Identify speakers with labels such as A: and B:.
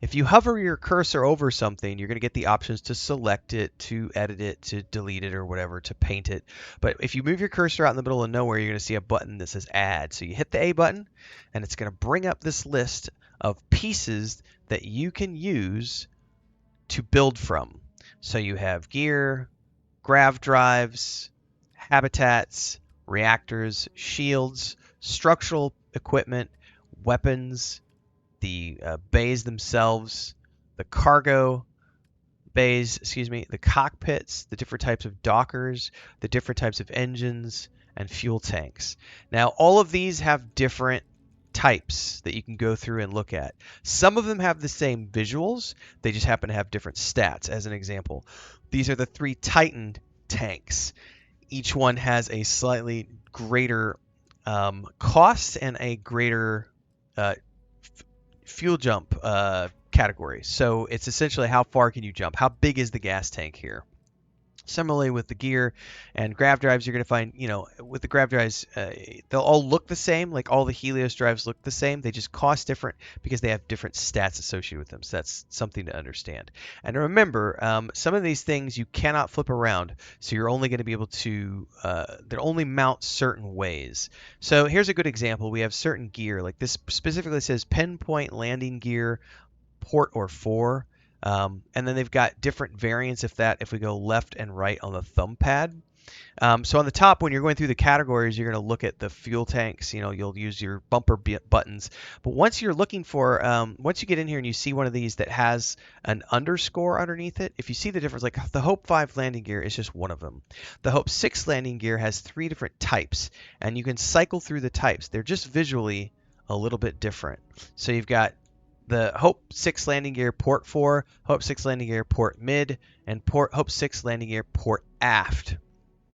A: If you hover your cursor over something, you're going to get the options to select it, to edit it, to delete it, or whatever, to paint it. But if you move your cursor out in the middle of nowhere, you're going to see a button that says Add. So you hit the A button, and it's going to bring up this list of pieces that you can use to build from. So you have gear, grav drives, habitats, reactors, shields, structural equipment, weapons, the bays themselves, the cargo bays, the cockpits, the different types of dockers, the different types of engines, and fuel tanks. Now, all of these have different types that you can go through and look at. Some of them have the same visuals, they just happen to have different stats. As an example, these are the 3 Titan tanks. Each one has a slightly greater cost and a greater fuel jump category. So it's essentially how far can you jump? How big is the gas tank here? Similarly with the gear and grav drives, you're going to find, with the grav drives, they'll all look the same. Like all the Helios drives look the same. They just cost different because they have different stats associated with them. So that's something to understand. And remember, some of these things you cannot flip around. So you're only going to be able to, they'll only mount certain ways. So here's a good example. We have certain gear. Like this specifically says pinpoint landing gear, port or 4. And then they've got different variants if we go left and right on the thumb pad. So on the top, when you're going through the categories, you're going to look at the fuel tanks. You'll use your bumper buttons. But once you're looking for, once you get in here and you see one of these that has an underscore underneath it, if you see the difference, like the Hope 5 landing gear is just one of them. The Hope 6 landing gear has 3 different types, and you can cycle through the types. They're just visually a little bit different. So you've got the Hope 6 landing gear port 4, Hope 6 landing gear port mid, and Hope 6 landing gear port aft.